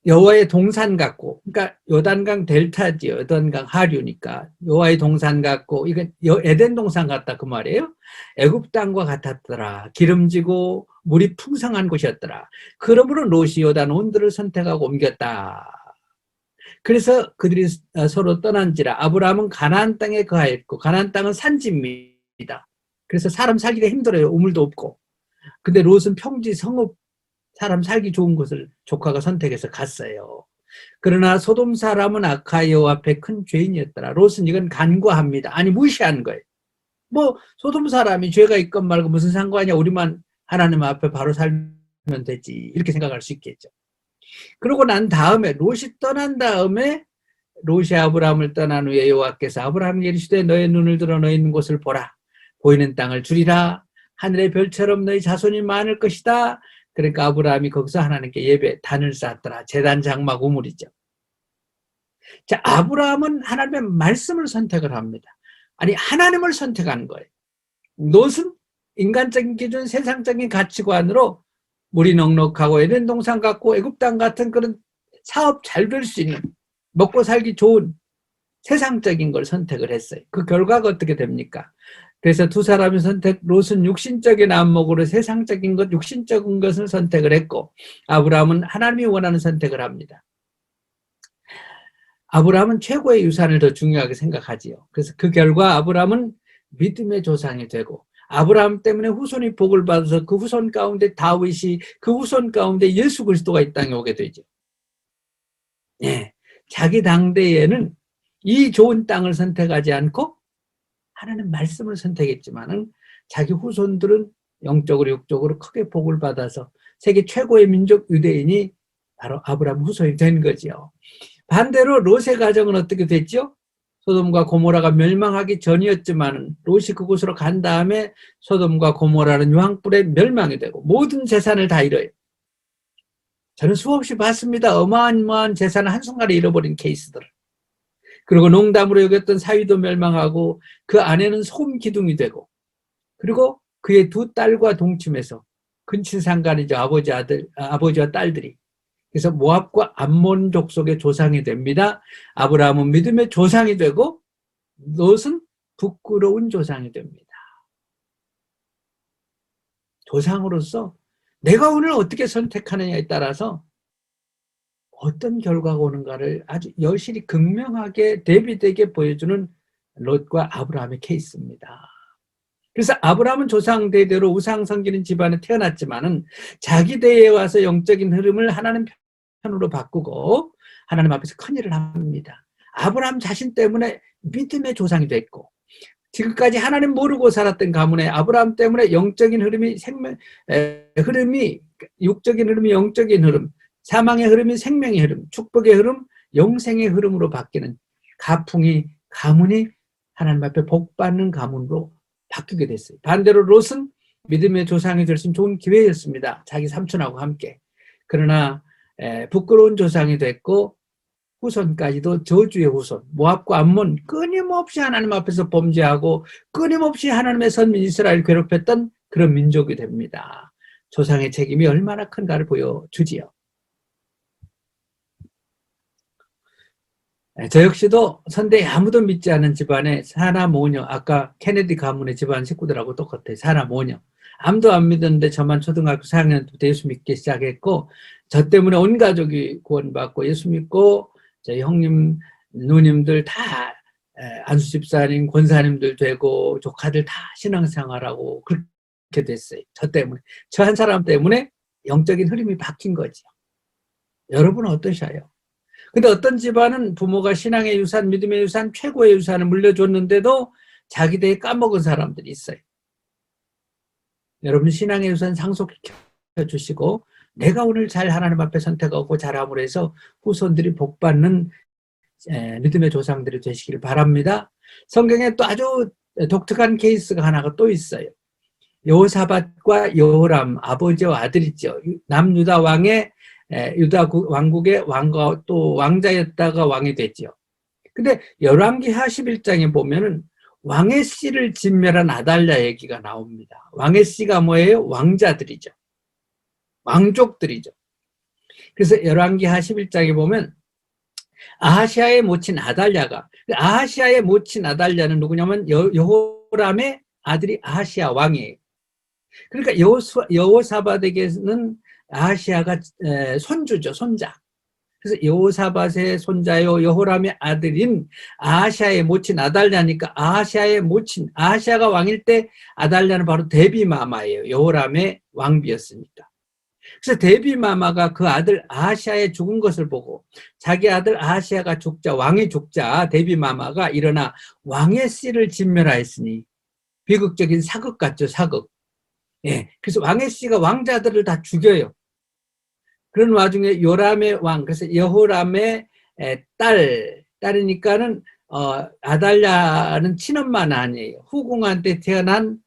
여호와의 동산 같고, 그러니까 요단강 델타지요. 요단강 하류니까 여호와의 동산 같고, 이건 에덴 동산 같다 그 말이에요. 애굽 땅과 같았더라. 기름지고 물이 풍성한 곳이었더라. 그러므로 롯이 요단 온들을 선택하고 옮겼다. 그래서 그들이 서로 떠난지라. 아브라함은 가나안 땅에 거하였고, 가나안 땅은 산지입니다. 그래서 사람 살기가 힘들어요. 우물도 없고. 근데 롯은 평지 성읍, 사람 살기 좋은 곳을 조카가 선택해서 갔어요. 그러나 소돔 사람은 악하 여호와 앞에 큰 죄인이었더라. 롯은 이건 간과합니다. 아니 무시한 거예요. 뭐 소돔 사람이 죄가 있건 말고 무슨 상관이야. 우리만 하나님 앞에 바로 살면 되지. 이렇게 생각할 수 있겠죠. 그러고 난 다음에 롯이 떠난 다음에 롯이 아브라함을 떠난 후에 여호와께서 아브라함에게 이르시되 너의 눈을 들어 너희 있는 곳을 보라. 보이는 땅을 주리라. 하늘의 별처럼 너희 자손이 많을 것이다. 그러니까 아브라함이 거기서 하나님께 예배단을 쌓았더라. 제단 장막 우물이죠. 자, 아브라함은 하나님의 말씀을 선택을 합니다. 아니 하나님을 선택하는 거예요. 롯은 인간적인 기준, 세상적인 가치관으로 물이 넉넉하고 에덴 동산 같고 애굽 땅 같은 그런 사업 잘 될 수 있는, 먹고 살기 좋은 세상적인 걸 선택을 했어요. 그 결과가 어떻게 됩니까? 그래서 두 사람의 선택, 롯은 육신적인 안목으로 세상적인 것, 육신적인 것을 선택을 했고, 아브라함은 하나님이 원하는 선택을 합니다. 아브라함은 최고의 유산을 더 중요하게 생각하지요. 그래서 그 결과 아브라함은 믿음의 조상이 되고, 아브라함 때문에 후손이 복을 받아서 그 후손 가운데 다윗이, 그 후손 가운데 예수 그리스도가 이 땅에 오게 되죠. 네, 자기 당대에는 이 좋은 땅을 선택하지 않고 하나님 말씀을 선택했지만은 자기 후손들은 영적으로 육적으로 크게 복을 받아서 세계 최고의 민족 유대인이 바로 아브라함 후손이 된 거죠. 반대로 롯의 가정은 어떻게 됐죠? 소돔과 고모라가 멸망하기 전이었지만 롯이 그곳으로 간 다음에 소돔과 고모라는 유황불에 멸망이 되고 모든 재산을 다 잃어요. 저는 수없이 봤습니다. 어마어마한 재산을 한순간에 잃어버린 케이스들을. 그리고 농담으로 여겼던 사위도 멸망하고 그 아내는 소금 기둥이 되고, 그리고 그의 두 딸과 동침해서 근친상간이죠. 아버지와 딸들이. 그래서 모압과 암몬 족속의 조상이 됩니다. 아브라함은 믿음의 조상이 되고 롯은 부끄러운 조상이 됩니다. 조상으로서 내가 오늘 어떻게 선택하느냐에 따라서 어떤 결과가 오는가를 아주 여실히 극명하게 대비되게 보여주는 롯과 아브라함의 케이스입니다. 그래서 아브라함은 조상 대대로 우상 섬기는 집안에 태어났지만은 자기 대에 와서 영적인 흐름을 하나님 편으로 바꾸고 하나님 앞에서 큰일을 합니다. 아브라함 자신 때문에 믿음의 조상이 됐고, 지금까지 하나님 모르고 살았던 가문에 아브라함 때문에 영적인 흐름이 육적인 흐름이 영적인 흐름, 사망의 흐름이 생명의 흐름, 축복의 흐름, 영생의 흐름으로 바뀌는 가문이 하나님 앞에 복받는 가문으로 바뀌게 됐어요. 반대로 롯은 믿음의 조상이 될 수 있는 좋은 기회였습니다. 자기 삼촌하고 함께. 그러나 부끄러운 조상이 됐고 후손까지도 저주의 후손, 모압과 암몬, 끊임없이 하나님 앞에서 범죄하고 끊임없이 하나님의 선민 이스라엘 괴롭혔던 그런 민족이 됩니다. 조상의 책임이 얼마나 큰가를 보여주지요. 저 역시도 선대에 아무도 믿지 않은 집안의 사나 모녀, 아까 케네디 가문의 집안 식구들하고 똑같아요. 사나 모녀. 아무도 안 믿었는데 저만 초등학교 4학년 때부터 예수 믿기 시작했고, 저 때문에 온 가족이 구원받고 예수 믿고, 저희 형님, 누님들 다 안수 집사님, 권사님들 되고 조카들 다 신앙생활하고 그렇게 됐어요. 저 때문에. 저 한 사람 때문에 영적인 흐름이 바뀐 거죠. 여러분은 어떠셔요? 근데 어떤 집안은 부모가 신앙의 유산, 믿음의 유산, 최고의 유산을 물려줬는데도 자기 대에 까먹은 사람들이 있어요. 여러분 신앙의 유산 상속시켜 주시고 내가 오늘 잘 하나님 앞에 선택하고 잘함으로 해서 후손들이 복받는 믿음의 조상들이 되시기를 바랍니다. 성경에 또 아주 독특한 케이스가 하나가 또 있어요. 여호사밧과 여호람, 아버지와 아들이죠. 남유다 왕의 유다 왕국의 왕과 또 왕자였다가 왕이 됐죠. 근데 열왕기하 11장에 보면은 왕의 씨를 진멸한 아달랴 얘기가 나옵니다. 왕의 씨가 뭐예요? 왕자들이죠. 왕족들이죠. 그래서 열왕기하 11장에 보면 아하시아의 모친 아달랴가, 아하시아의 모친 아달랴는 누구냐면 여호람의 아들이 아하시아 왕이에요. 그러니까 여호사밧에게는 아하시아가 손주죠, 손자. 그래서 여호사밧의 손자요 여호람의 아들인 아하시아의 모친 아달랴니까 아하시아의 모친, 아하시아가 왕일 때 아달랴는 바로 데비마마예요. 여호람의 왕비였으니까. 그래서 데비마마가 그 아들 아하시아의 죽은 것을 보고 자기 아들 아하시아가 죽자, 왕이 죽자 데비마마가 일어나 왕의 씨를 진멸하였으니, 비극적인 사극 같죠, 사극. 예, 그래서 왕의 씨가 왕자들을 다 죽여요. 그런 와중에 요람의 왕, 그래서 여호람의 딸이니까는 아달랴는 친엄마는 아니에요. 후궁한테 태어난,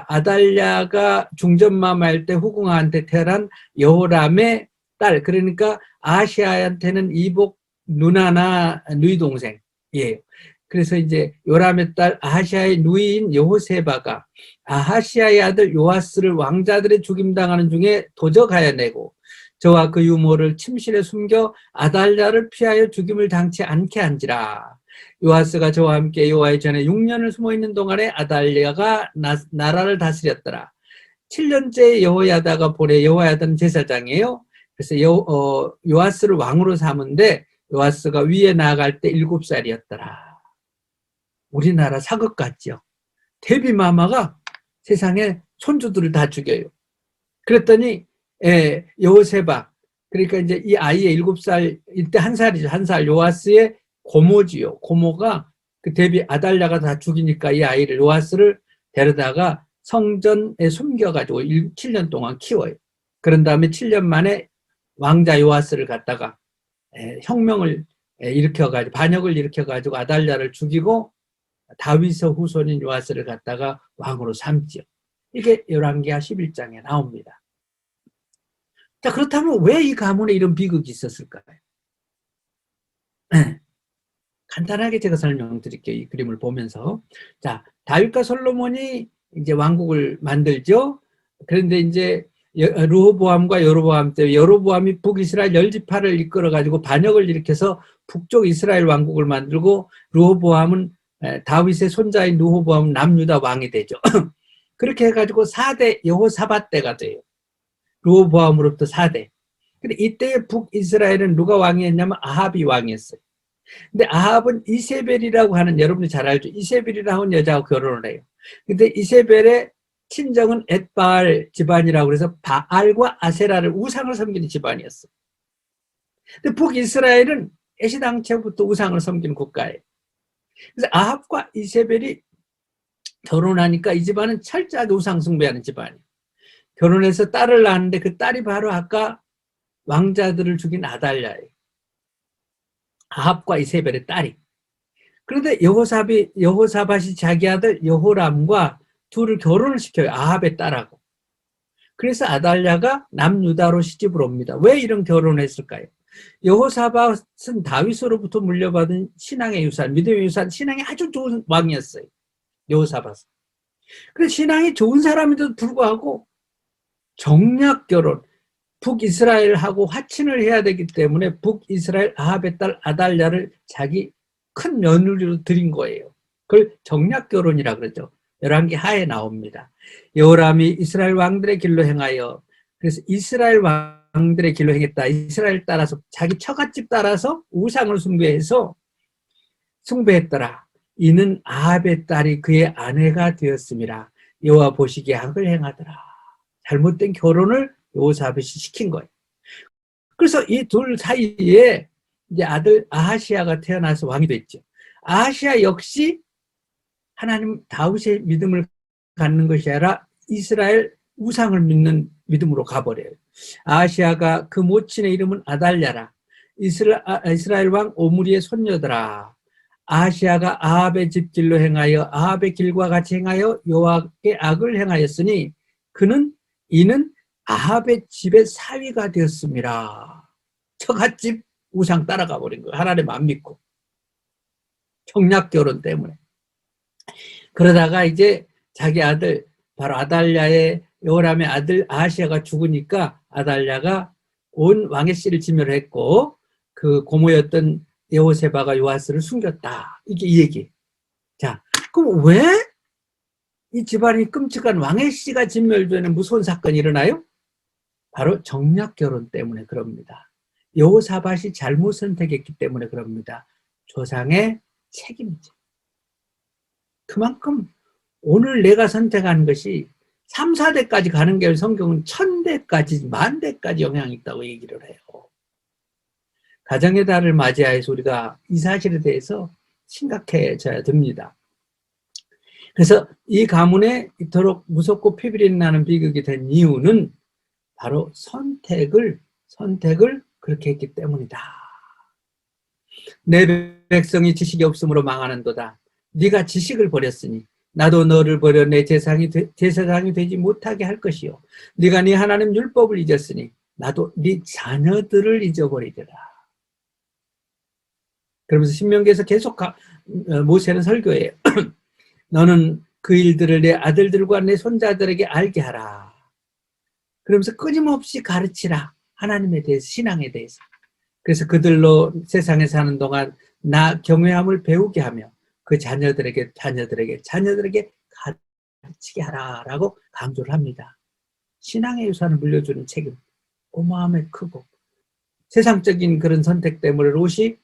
아달랴가 중전마마일 때 후궁한테 태어난 여호람의 딸, 그러니까 아하시아한테는 이복 누나나 누이 동생이에요. 그래서 이제 요람의 딸 아하시아의 누이인 여호세바가 아하시아의 아들 요아스를 왕자들의 죽임당하는 중에 도적하여 내고 저와 그 유모를 침실에 숨겨 아달랴를 피하여 죽임을 당치 않게 한지라. 요아스가 저와 함께 여호와의 전에 6년을 숨어있는 동안에 아달랴가 나라를 다스렸더라. 7년째 여호야다가 보내, 여호야다는 제사장이에요. 그래서 요아스를 왕으로 삼은데 요아스가 위에 나아갈 때 7살이었더라. 우리나라 사극 같죠. 데비마마가 세상에 손주들을 다 죽여요. 그랬더니 여호세바, 그러니까 이제 이 아이의 7살, 이때 1살이죠. 1살 요아스의 고모지요. 고모가 그 데비 아달랴가 다 죽이니까 이 아이를, 요아스를 데려다가 성전에 숨겨가지고 7년 동안 키워요. 그런 다음에 7년 만에 왕자 요아스를 갖다가 혁명을 일으켜가지고, 반역을 일으켜가지고 아달랴를 죽이고 다윗의 후손인 요아스를 갖다가 왕으로 삼지요. 이게 열왕기하 11장에 나옵니다. 자, 그렇다면 왜 이 가문에 이런 비극이 있었을까요? 간단하게 제가 설명드릴게요. 이 그림을 보면서. 자, 다윗과 솔로몬이 이제 왕국을 만들죠. 그런데 이제 르호보암과 여로보암 때 여로보암이 북이스라엘 10지파를 이끌어가지고 반역을 일으켜서 북쪽 이스라엘 왕국을 만들고 르호보암은 다윗의 손자인 르호보암은 남유다 왕이 되죠. 그렇게 해가지고 4대 여호사밧 때가 돼요. 르호보암으로부터 4대. 근데 이때의 북이스라엘은 누가 왕이었냐면 아합이 왕이었어요. 근데 아합은 이세벨이라고 하는, 여러분이 잘 알죠. 이세벨이라고 하는 여자하고 결혼을 해요. 근데 이세벨의 친정은 엣바알 집안이라고 해서 바알과 아세라를 우상을 섬기는 집안이었어요. 근데 북이스라엘은 애시당초부터 우상을 섬기는 국가예요. 그래서 아합과 이세벨이 결혼하니까 이 집안은 철저하게 우상 숭배하는 집안이에요. 결혼해서 딸을 낳았는데 그 딸이 바로 아까 왕자들을 죽인 아달랴예요. 아합과 이세벨의 딸이. 그런데 여호사밧이 자기 아들 여호람과 둘을 결혼을 시켜요. 아합의 딸하고. 그래서 아달랴가 남유다로 시집을 옵니다. 왜 이런 결혼을 했을까요? 여호사밧은 다윗으로부터 물려받은 신앙의 유산, 믿음의 유산, 신앙이 아주 좋은 왕이었어요. 여호사밧은. 그래서 신앙이 좋은 사람인데도 불구하고 정략 결혼, 북이스라엘하고 화친을 해야 되기 때문에 북이스라엘 아합의 딸 아달랴를 자기 큰 며느리로 드린 거예요. 그걸 정략결혼이라 그러죠. 11개 하에 나옵니다. 여호람이 이스라엘 왕들의 길로 행하여, 그래서 이스라엘 왕들의 길로 행했다. 이스라엘 따라서 자기 처갓집 따라서 우상을 숭배했더라. 이는 아합의 딸이 그의 아내가 되었음이라. 여호와 보시기에 악을 행하더라. 잘못된 결혼을 여호사밧이 시킨 거예요. 그래서 이 둘 사이에 이제 아들 아하시아가 태어나서 왕이 됐죠. 아하시아 역시 하나님 다윗의 믿음을 갖는 것이 아니라 이스라엘 우상을 믿는 믿음으로 가버려요. 아하시아가 그 모친의 이름은 아달랴라. 이스라엘 왕 오므리의 손녀더라. 아하시아가 아합의 집길로 행하여 아합의 길과 같이 행하여 여호와께 악을 행하였으니 이는 아합의 집의 사위가 되었습니다. 처갓집 우상 따라가 버린 거예요. 하나님 안 믿고. 청략결혼 때문에. 그러다가 이제 자기 아들, 바로 아달랴의 여호람의 아들 아하시아가 죽으니까 아달랴가 온 왕의 씨를 지멸했고 그 고모였던 여호세바가 요아스를 숨겼다. 이게 이 얘기. 자, 그럼 왜 이 집안이 끔찍한 왕의 씨가 진멸되는 무서운 사건이 일어나요? 바로 정략결혼 때문에 그럽니다. 여호사밧이 잘못 선택했기 때문에 그럽니다. 조상의 책임이죠. 그만큼 오늘 내가 선택한 것이 3, 4대까지 가는 게 성경은 1000대까지, 10,000대까지 영향이 있다고 얘기를 해요. 가정의 달을 맞이하여서 우리가 이 사실에 대해서 심각해져야 됩니다. 그래서 이 가문에 이토록 무섭고 피비린내 나는 비극이 된 이유는 바로 선택을 그렇게 했기 때문이다. 내 백성이 지식이 없으므로 망하는도다. 네가 지식을 버렸으니 나도 너를 버려 내 제사장이 되지 못하게 할 것이요. 네가 네 하나님 율법을 잊었으니 나도 네 자녀들을 잊어버리리라. 그러면서 신명기에서 계속 모세는 설교해요. 너는 그 일들을 내 아들들과 내 손자들에게 알게 하라. 그러면서 끊임없이 가르치라. 하나님에 대해서, 신앙에 대해서. 그래서 그들로 세상에 사는 동안 나 경외함을 배우게 하며 그 자녀들에게 가르치게 하라라고 강조를 합니다. 신앙의 유산을 물려주는 책임 어마어마하게 크고, 세상적인 그런 선택 때문에 롯이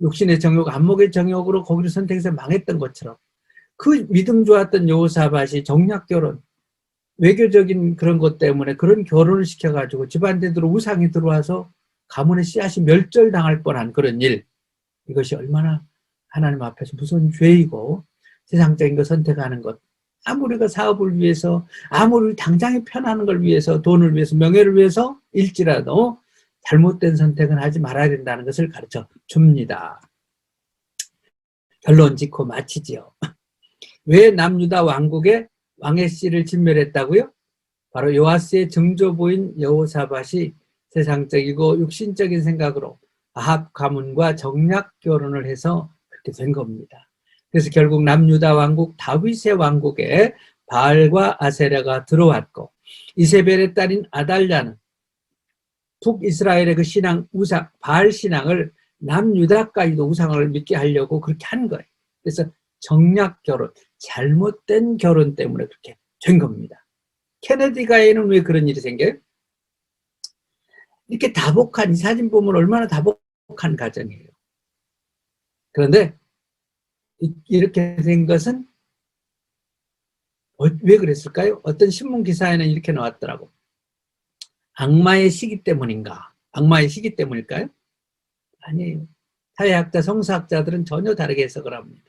육신의 정욕, 안목의 정욕으로 거기를 선택해서 망했던 것처럼 그 믿음 좋았던 여호사밧이 정략결혼, 외교적인 그런 것 때문에 그런 결혼을 시켜가지고 집안대로 우상이 들어와서 가문의 씨앗이 멸절당할 뻔한 그런 일, 이것이 얼마나 하나님 앞에서 무서운 죄이고, 세상적인 거 선택하는 것, 아무리 우리가 사업을 위해서, 아무리 당장에 편하는 걸 위해서, 돈을 위해서, 명예를 위해서 일지라도 잘못된 선택은 하지 말아야 된다는 것을 가르쳐 줍니다. 결론 짓고 마치지요. 왜 남유다 왕국의 왕의 씨를 진멸했다고요? 바로 요아스의 증조부인 여호사밧이 세상적이고 육신적인 생각으로 아합 가문과 정략 결혼을 해서 그렇게 된 겁니다. 그래서 결국 남유다 왕국 다윗의 왕국에 바알과 아세라가 들어왔고, 이세벨의 딸인 아달랴는 북이스라엘의 그 신앙 우상 바알 신앙을 남유다까지도 우상을 믿게 하려고 그렇게 한 거예요. 그래서 정략 결혼, 잘못된 결혼 때문에 그렇게 된 겁니다. 케네디 가에는 왜 그런 일이 생겨요? 이렇게 다복한, 이 사진 보면 얼마나 다복한 가정이에요. 그런데 이렇게 된 것은 왜 그랬을까요? 어떤 신문 기사에는 이렇게 나왔더라고. 악마의 시기 때문인가? 악마의 시기 때문일까요? 아니에요. 사회학자, 성서학자들은 전혀 다르게 해석을 합니다.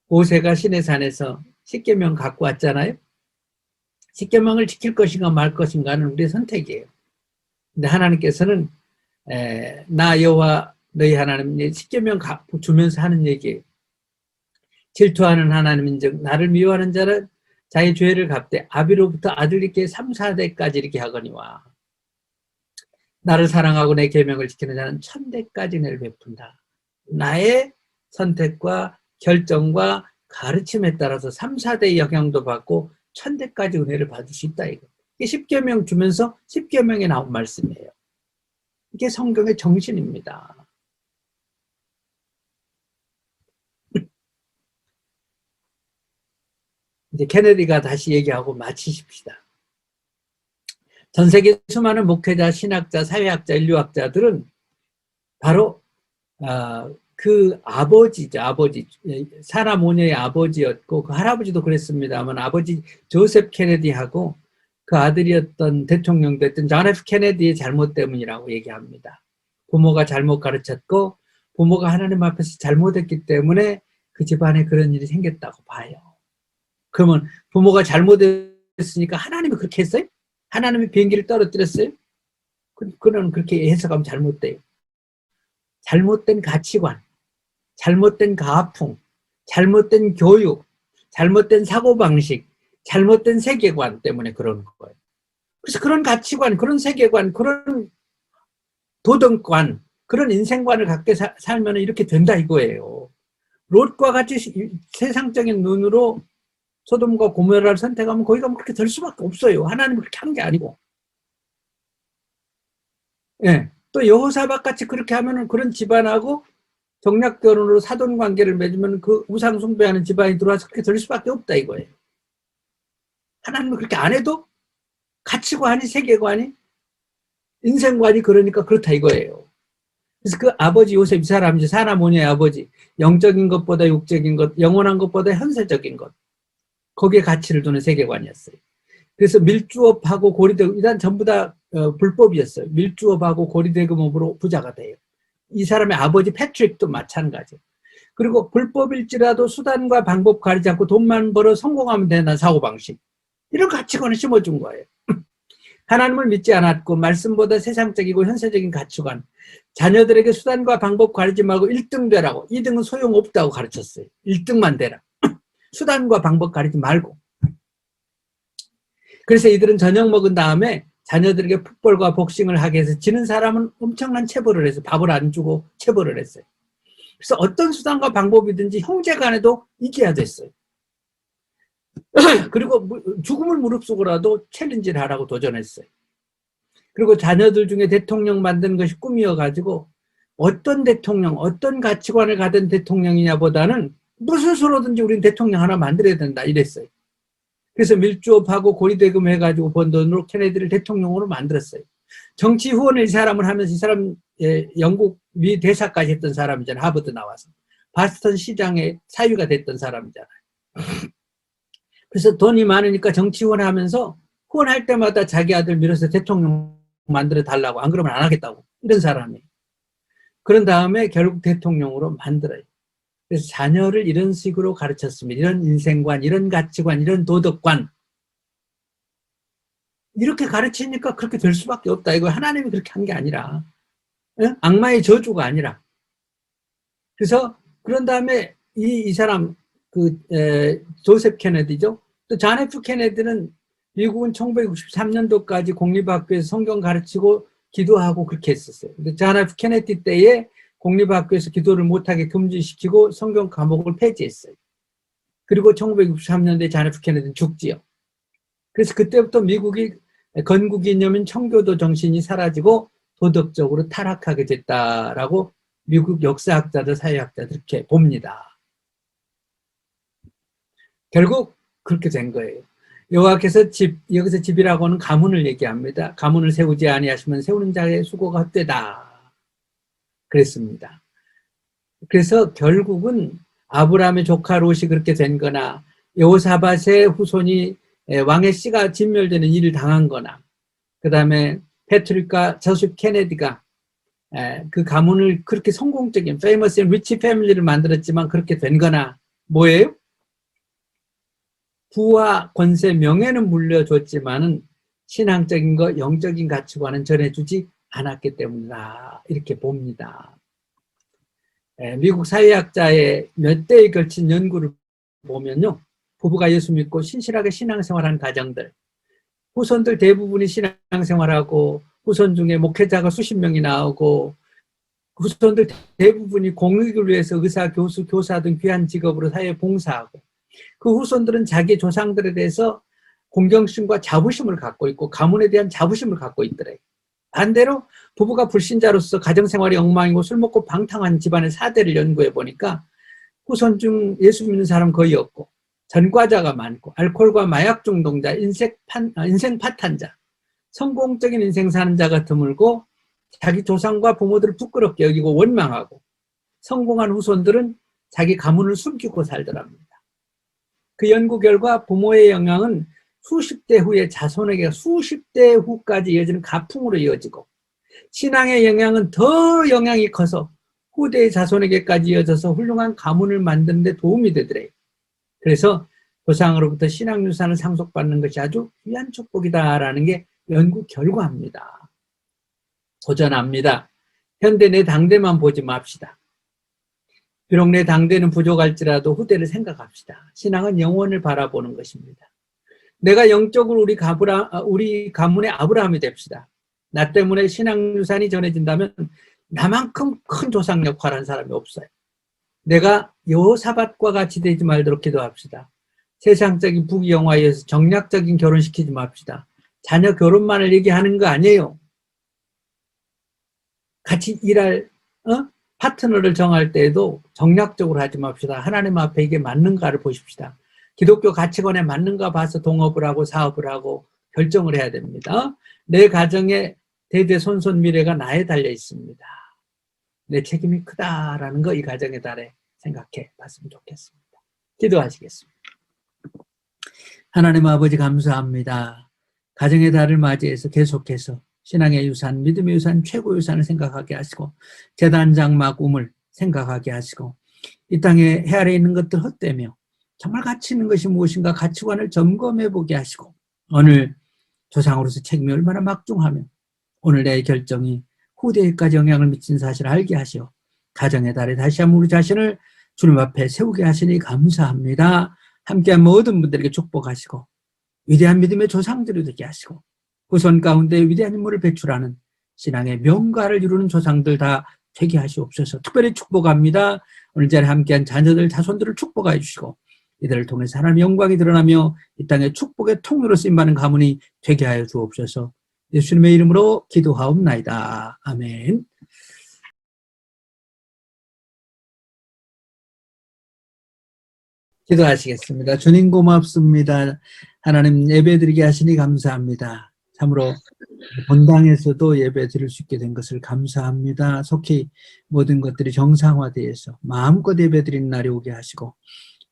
모세가 시내산에서 십계명 갖고 왔잖아요. 십계명을 지킬 것인가 말 것인가는 우리의 선택이에요. 근데 하나님께서는 나 여호와 너희 하나님 십계명 주면서 하는 얘기예요. 질투하는 하나님인즉 나를 미워하는 자는 자기 죄를 갚되 아비로부터 아들에게 3, 4대까지 이렇게 하거니와 나를 사랑하고 내 계명을 지키는 자는 1000대까지 내를 베푼다. 나의 선택과 결정과 가르침에 따라서 3, 4대의 영향도 받고 1000대까지 은혜를 받을 수 있다. 이거. 이게 십계명 주면서 십계명에 나온 말씀이에요. 이게 성경의 정신입니다. 이제 케네디가 다시 얘기하고 마치십시다. 전 세계 수많은 목회자, 신학자, 사회학자, 인류학자들은 바로 그 아버지죠. 아버지. 사라 모녀의 아버지였고 그 할아버지도 그랬습니다만 아버지 조셉 케네디하고 그 아들이었던 대통령도 했던 존 F 케네디의 잘못 때문이라고 얘기합니다. 부모가 잘못 가르쳤고 부모가 하나님 앞에서 잘못했기 때문에 그 집안에 그런 일이 생겼다고 봐요. 그러면 부모가 잘못했으니까 하나님이 그렇게 했어요? 하나님이 비행기를 떨어뜨렸어요? 그는 그렇게 해석하면 잘못돼요. 잘못된 가치관, 잘못된 가풍, 잘못된 교육, 잘못된 사고방식, 잘못된 세계관 때문에 그런 거예요. 그래서 그런 가치관, 그런 세계관, 그런 도덕관, 그런 인생관을 갖게 살면 이렇게 된다 이거예요. 롯과 같이 세상적인 눈으로 소돔과 고모라를 선택하면 거기 가면 그렇게 될 수밖에 없어요. 하나님은 그렇게 한 게 아니고. 예. 또 여호사밧 같이 그렇게 하면은 그런 집안하고 정략 결혼으로 사돈 관계를 맺으면 그 우상 숭배하는 집안이 들어와서 그렇게 될 수밖에 없다 이거예요. 하나님은 그렇게 안 해도 가치관이, 세계관이, 인생관이 그러니까 그렇다 이거예요. 그래서 그 아버지 요셉 이 사람이 사라 모녀의 아버지, 영적인 것보다 육적인 것, 영원한 것보다 현세적인 것, 거기에 가치를 두는 세계관이었어요. 그래서 밀주업하고 고리대금, 일단 전부 다 불법이었어요. 밀주업하고 고리대금업으로 부자가 돼요. 이 사람의 아버지 패트릭도 마찬가지. 그리고 불법일지라도 수단과 방법 가리지 않고 돈만 벌어 성공하면 된다는 사고방식. 이런 가치관을 심어준 거예요. 하나님을 믿지 않았고 말씀보다 세상적이고 현세적인 가치관. 자녀들에게 수단과 방법 가리지 말고 1등 되라고. 2등은 소용없다고 가르쳤어요. 1등만 되라. 수단과 방법 가리지 말고. 그래서 이들은 저녁 먹은 다음에 자녀들에게 풋볼과 복싱을 하게 해서 지는 사람은 엄청난 체벌을 해서 밥을 안 주고 체벌을 했어요. 그래서 어떤 수단과 방법이든지 형제간에도 이겨야 됐어요. 그리고 죽음을 무릅쓰고라도 챌린지를 하라고 도전했어요. 그리고 자녀들 중에 대통령 만드는 것이 꿈이어가지고 어떤 대통령, 어떤 가치관을 가진 대통령이냐 보다는 무슨 수로든지 우린 대통령 하나 만들어야 된다 이랬어요. 그래서 밀주업하고 고리대금 해가지고 번 돈으로 케네디를 대통령으로 만들었어요. 정치 후원을 이 사람을 하면서 이 사람 영국 미 대사까지 했던 사람이잖아요. 하버드 나와서. 바스턴 시장의 사위가 됐던 사람이잖아요. 그래서 돈이 많으니까 정치 후원하면서 후원할 때마다 자기 아들 밀어서 대통령 만들어 달라고, 안 그러면 안 하겠다고, 이런 사람이에요. 그런 다음에 결국 대통령으로 만들어요. 그래서 자녀를 이런 식으로 가르쳤습니다. 이런 인생관, 이런 가치관, 이런 도덕관. 이렇게 가르치니까 그렇게 될 수밖에 없다. 이거 하나님이 그렇게 한 게 아니라, 악마의 저주가 아니라. 그래서 그런 다음에 이 사람, 조셉 케네디죠. 또 존 F 케네디는 미국은 1963년도까지 공립학교에서 성경 가르치고 기도하고 그렇게 했었어요. 근데 존 F 케네디 때에 공립학교에서 기도를 못하게 금지시키고 성경 과목을 폐지했어요. 그리고 1963년도에 존 F 케네디는 죽지요. 그래서 그때부터 미국이 건국이념인 청교도 정신이 사라지고 도덕적으로 타락하게 됐다라고 미국 역사학자들, 사회학자들 이렇게 봅니다. 결국 그렇게 된 거예요. 여호와께서 여기서 집이라고 하는 가문을 얘기합니다. 가문을 세우지 아니하시면 세우는 자의 수고가 헛되다. 그랬습니다. 그래서 결국은 아브라함의 조카 롯이 그렇게 된 거나 여호사밧의 후손이 왕의 씨가 진멸되는 일을 당한 거나 그 다음에 패트릭과 저셉 케네디가 그 가문을 그렇게 성공적인 famous and rich family를 만들었지만 그렇게 된 거나 뭐예요? 부와 권세, 명예는 물려줬지만은 신앙적인 것, 영적인 가치관은 전해주지 않았기 때문이다. 이렇게 봅니다. 미국 사회학자의 몇 대에 걸친 연구를 보면요. 부부가 예수 믿고 신실하게 신앙생활하는 가정들, 후손들 대부분이 신앙생활하고 후손 중에 목회자가 수십 명이 나오고 후손들 대부분이 공익을 위해서 의사, 교수, 교사 등 귀한 직업으로 사회에 봉사하고 그 후손들은 자기 조상들에 대해서 공경심과 자부심을 갖고 있고 가문에 대한 자부심을 갖고 있더래요. 반대로 부부가 불신자로서 가정생활이 엉망이고 술 먹고 방탕한 집안의 사대를 연구해 보니까 후손 중 예수 믿는 사람 거의 없고 전과자가 많고 알코올과 마약 중독자, 인생 파탄자, 성공적인 인생 사는 자가 드물고 자기 조상과 부모들을 부끄럽게 여기고 원망하고 성공한 후손들은 자기 가문을 숨기고 살더랍니다. 그 연구 결과 부모의 영향은 수십 대 후에 자손에게 수십 대 후까지 이어지는 가풍으로 이어지고 신앙의 영향은 더 영향이 커서 후대의 자손에게까지 이어져서 훌륭한 가문을 만드는 데 도움이 되더래요. 그래서 조상으로부터 신앙유산을 상속받는 것이 아주 귀한 축복이다라는 게 연구 결과입니다. 도전합니다. 현대 내 당대만 보지 맙시다. 비록 내 당대는 부족할지라도 후대를 생각합시다. 신앙은 영원을 바라보는 것입니다. 내가 영적으로 우리 가문의 아브라함이 됩시다. 나 때문에 신앙유산이 전해진다면 나만큼 큰 조상 역할을 한 사람이 없어요. 내가 여호사밧과 같이 되지 말도록 기도합시다. 세상적인 부귀영화에 의해서 정략적인 결혼시키지 맙시다. 자녀 결혼만을 얘기하는 거 아니에요. 같이 일할 파트너를 정할 때에도 정략적으로 하지 맙시다. 하나님 앞에 이게 맞는가를 보십시다. 기독교 가치관에 맞는가 봐서 동업을 하고 사업을 하고 결정을 해야 됩니다. 내 가정의 대대손손 미래가 나에 달려 있습니다. 내 책임이 크다라는 거 이 가정의 달에 생각해 봤으면 좋겠습니다. 기도하시겠습니다. 하나님 아버지 감사합니다. 가정의 달을 맞이해서 계속해서 신앙의 유산, 믿음의 유산, 최고 유산을 생각하게 하시고 제단 장막 우물 생각하게 하시고 이 땅에 헤아려 있는 것들 헛되며 정말 가치 있는 것이 무엇인가 가치관을 점검해 보게 하시고 오늘 조상으로서 책임이 얼마나 막중하며 오늘 내 결정이 후대에까지 영향을 미친 사실을 알게 하시오. 가정의 달에 다시 한번 우리 자신을 주님 앞에 세우게 하시니 감사합니다. 함께한 모든 분들에게 축복하시고 위대한 믿음의 조상들이 되게 하시고 후손 가운데 위대한 인물을 배출하는 신앙의 명가를 이루는 조상들 다 되게 하시옵소서. 특별히 축복합니다. 오늘 자리에 함께한 자녀들, 자손들을 축복해 주시고 이들을 통해서 하나님의 영광이 드러나며 이 땅에 축복의 통로로 쓰임받는 가문이 되게 하여 주옵소서. 예수님의 이름으로 기도하옵나이다. 아멘. 기도하시겠습니다. 주님 고맙습니다. 하나님 예배드리게 하시니 감사합니다. 참으로 본당에서도 예배 드릴 수 있게 된 것을 감사합니다. 속히 모든 것들이 정상화되어서 마음껏 예배 드리는 날이 오게 하시고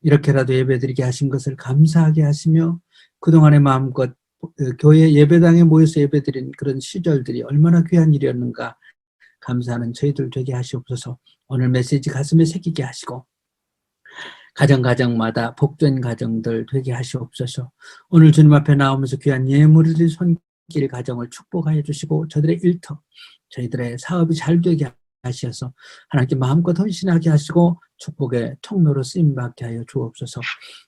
이렇게라도 예배 드리게 하신 것을 감사하게 하시며 그동안에 마음껏 교회 예배당에 모여서 예배 드린 그런 시절들이 얼마나 귀한 일이었는가 감사하는 저희들 되게 하시옵소서. 오늘 메시지 가슴에 새기게 하시고 가정마다 복된 가정들 되게 하시옵소서. 오늘 주님 앞에 나오면서 귀한 예물을 드린 손길 가정을 축복하여 주시고 저들의 일터, 저희들의 사업이 잘 되게 하셔서 하나님께 마음껏 헌신하게 하시고 축복의 통로로 쓰임받게 하여 주옵소서.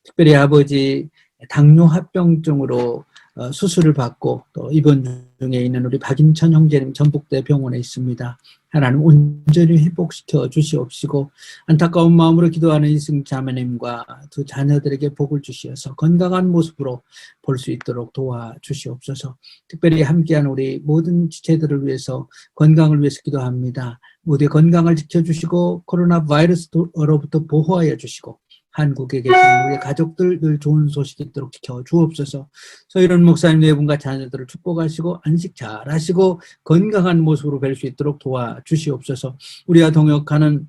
특별히 아버지 당뇨합병증으로 수술을 받고 또 입원 중에 있는 우리 박인천 형제님 전북대 병원에 있습니다. 하나님 온전히 회복시켜 주시옵시고 안타까운 마음으로 기도하는 이승 자매님과 두 자녀들에게 복을 주시어서 건강한 모습으로 볼 수 있도록 도와주시옵소서. 특별히 함께한 우리 모든 지체들을 위해서 건강을 위해서 기도합니다. 모두의 건강을 지켜주시고 코로나 바이러스로부터 보호하여 주시고 한국에 계신 우리 가족들 늘 좋은 소식 있도록 지켜주옵소서. 서일원 목사님 네 분과 자녀들을 축복하시고 안식 잘하시고 건강한 모습으로 뵐 수 있도록 도와주시옵소서. 우리와 동역하는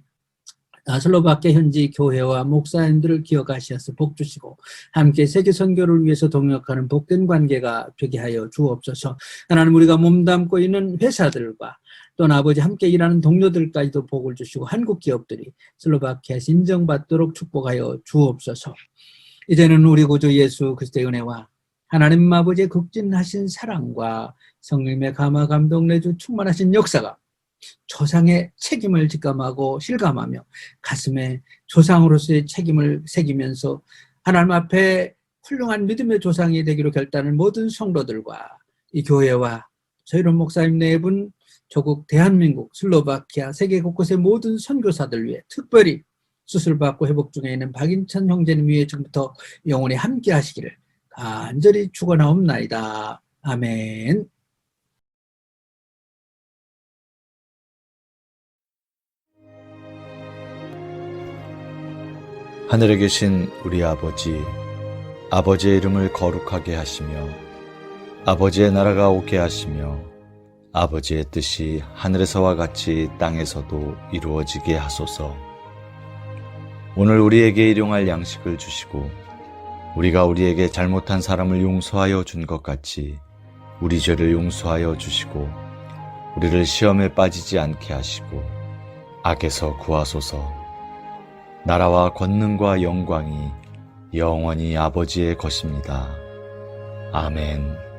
슬로바키아 현지 교회와 목사님들을 기억하셔서 복 주시고 함께 세계 선교를 위해서 동역하는 복된 관계가 되게 하여 주옵소서. 하나님 우리가 몸담고 있는 회사들과 또는 아버지 함께 일하는 동료들까지도 복을 주시고 한국 기업들이 슬로바키아에서 인정받도록 축복하여 주옵소서. 이제는 우리 구주 예수 그리스도의 은혜와 하나님 아버지의 극진하신 사랑과 성령의 감화 감동 내주 충만하신 역사가 조상의 책임을 직감하고 실감하며 가슴에 조상으로서의 책임을 새기면서 하나님 앞에 훌륭한 믿음의 조상이 되기로 결단한 모든 성도들과 이 교회와 서일원 목사님 네 분, 조국 대한민국, 슬로바키아, 세계 곳곳의 모든 선교사들 위해 특별히 수술받고 회복 중에 있는 박인천 형제님 위해 지금부터 영원히 함께 하시기를 간절히 축원하옵나이다. 아멘. 하늘에 계신 우리 아버지, 아버지의 이름을 거룩하게 하시며 아버지의 나라가 오게 하시며 아버지의 뜻이 하늘에서와 같이 땅에서도 이루어지게 하소서. 오늘 우리에게 일용할 양식을 주시고 우리가 우리에게 잘못한 사람을 용서하여 준 것 같이 우리 죄를 용서하여 주시고 우리를 시험에 빠지지 않게 하시고 악에서 구하소서. 나라와 권능과 영광이 영원히 아버지의 것입니다. 아멘.